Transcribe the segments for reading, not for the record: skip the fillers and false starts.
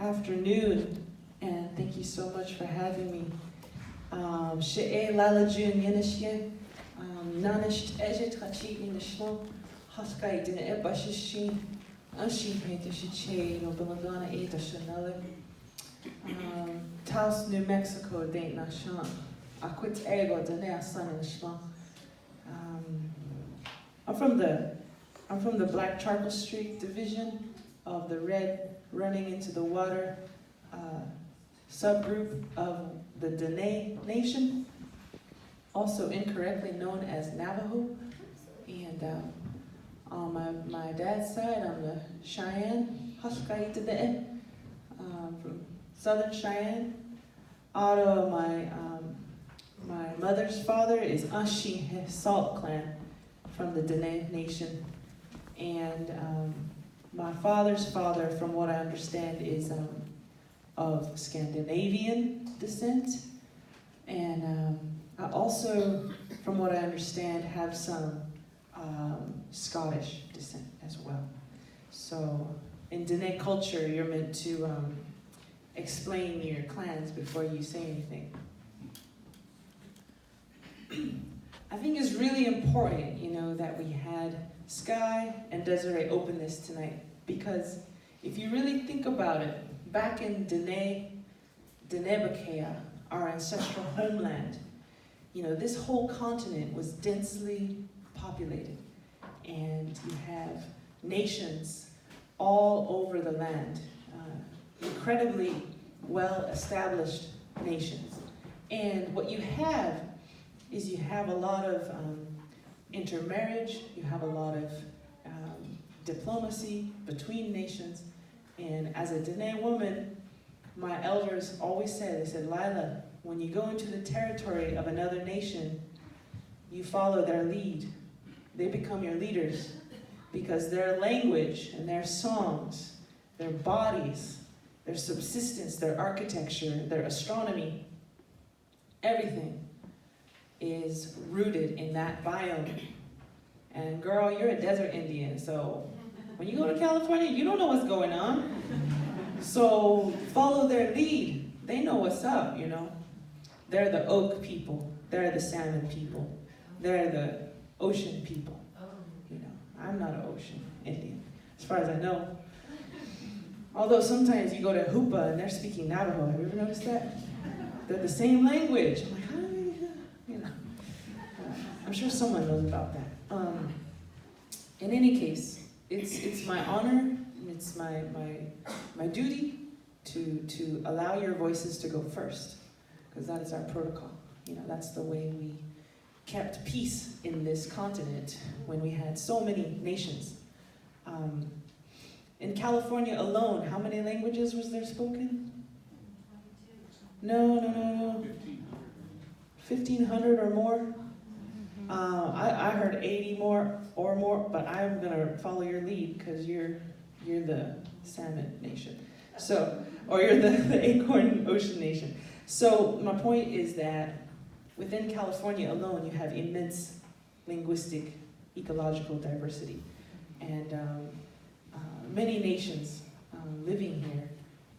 afternoon, and thank you so much for having me. She'e Lyla June Johnston, Nanish Ejet Hachi in the Shlom, Hoskai din Ebashishi, Anshi Painter Shiche, no Belagana Eta Chanel, Taos, New Mexico, Date Nashan, Aquit Ego, Dana Sun in the Shlom. I'm from the Black Charcoal Street division of the Red Running into the Water subgroup of the Dene Nation, also incorrectly known as Navajo. And on my dad's side, I'm the Cheyenne, Hashkaitade, from Southern Cheyenne. Otto, my mother's father is Ashi Salt Clan from the Dene Nation. And my father's father, from what I understand, is of Scandinavian descent. And I also, from what I understand, have some Scottish descent as well. So in Dene culture, you're meant to explain your clans before you say anything. I think it's really important, that we had Sky and Desiree open this tonight, because if you really think about it, back in Denebakea, our ancestral homeland, this whole continent was densely populated, and you have nations all over the land, incredibly well-established nations. And what you have is you have a lot of intermarriage, you have a lot of diplomacy between nations. And as a Dene woman, my elders always said, they said, Lyla, when you go into the territory of another nation, you follow their lead. They become your leaders, because their language and their songs, their bodies, their subsistence, their architecture, their astronomy, everything is rooted in that biome. And girl, you're a desert Indian, so when you go to California, you don't know what's going on. So follow their lead. They know what's up, They're the oak people. They're the salmon people. They're the ocean people. I'm not an ocean Indian, as far as I know. Although sometimes you go to Hoopa and they're speaking Navajo. Have you ever noticed that? They're the same language. I'm like, how do you know? I'm sure someone knows about that. In any case, it's my honor, it's my duty to allow your voices to go first, because that is our protocol. That's the way we kept peace in this continent when we had so many nations. In California alone, how many languages was there spoken? No. 1,500 or more. I heard 80 more or more, but I'm gonna follow your lead, because you're the salmon nation. So, or you're the acorn ocean nation. So my point is that within California alone, you have immense linguistic, ecological diversity, and many nations living here.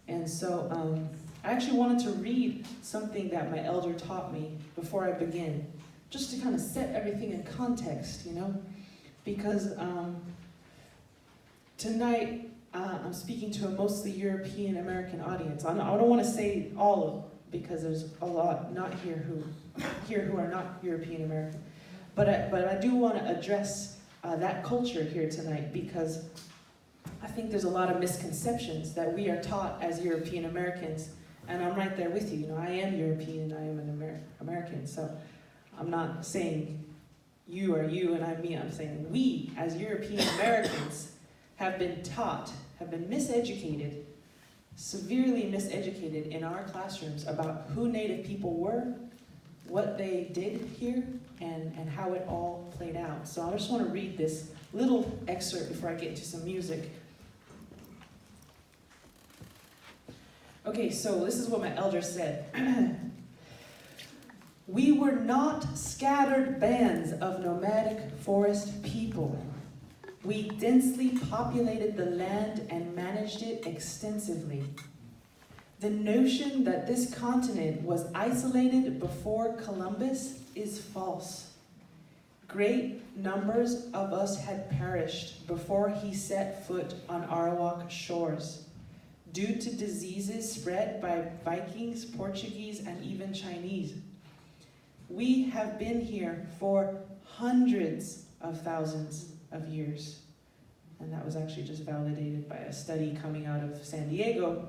And so I actually wanted to read something that my elder taught me before I begin, just to kind of set everything in context, because tonight I'm speaking to a mostly European American audience. I don't want to say all of them, because there's a lot not here who are not European American. But I do want to address that culture here tonight, because I think there's a lot of misconceptions that we are taught as European Americans, and I'm right there with you. I am European, I am an American, so I'm not saying you are you and I'm me. I'm saying we as European Americans have been taught, have been miseducated, severely miseducated in our classrooms about who Native people were, what they did here, and how it all played out. So I just want to read this little excerpt before I get into some music. Okay, so this is what my elder said. We were not scattered bands of nomadic forest people. We densely populated the land and managed it extensively. The notion that this continent was isolated before Columbus is false. Great numbers of us had perished before he set foot on Arawak shores, due to diseases spread by Vikings, Portuguese, and even Chinese. We have been here for hundreds of thousands of years. And that was actually just validated by a study coming out of San Diego,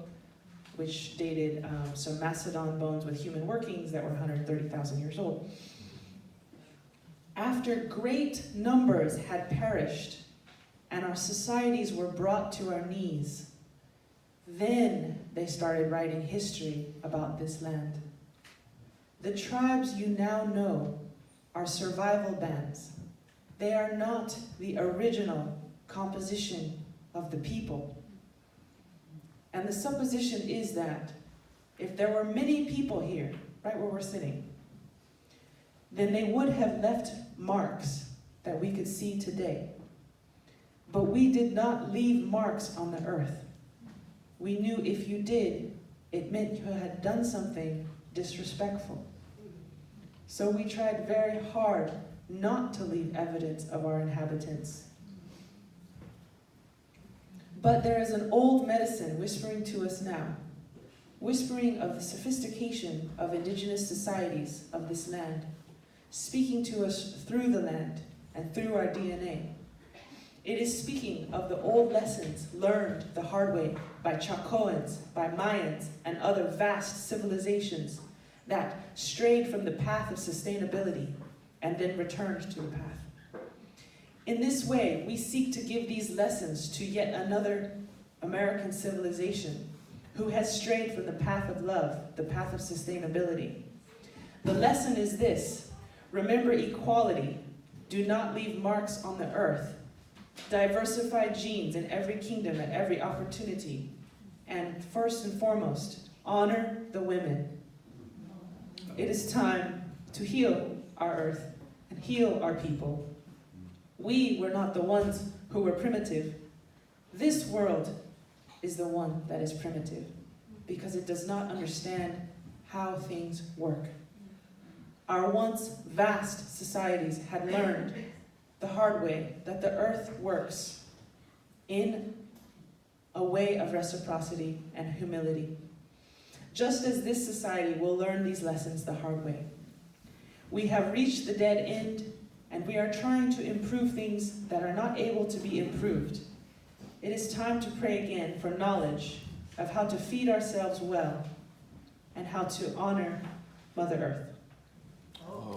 which dated some mastodon bones with human workings that were 130,000 years old. After great numbers had perished and our societies were brought to our knees, then they started writing history about this land. The tribes you now know are survival bands. They are not the original composition of the people. And the supposition is that if there were many people here, right where we're sitting, then they would have left marks that we could see today. But we did not leave marks on the earth. We knew if you did, it meant you had done something disrespectful. So we tried very hard not to leave evidence of our inhabitants. But there is an old medicine whispering to us now, whispering of the sophistication of indigenous societies of this land, speaking to us through the land and through our DNA. It is speaking of the old lessons learned the hard way by Chacoans, by Mayans, and other vast civilizations that strayed from the path of sustainability and then returned to the path. In this way, we seek to give these lessons to yet another American civilization who has strayed from the path of love, the path of sustainability. The lesson is this: remember equality, do not leave marks on the earth, diversify genes in every kingdom at every opportunity, and first and foremost, honor the women. It is time to heal our earth and heal our people. We were not the ones who were primitive. This world is the one that is primitive because it does not understand how things work. Our once vast societies had learned the hard way that the earth works in a way of reciprocity and humility. Just as this society will learn these lessons the hard way. We have reached the dead end, and we are trying to improve things that are not able to be improved. It is time to pray again for knowledge of how to feed ourselves well and how to honor Mother Earth.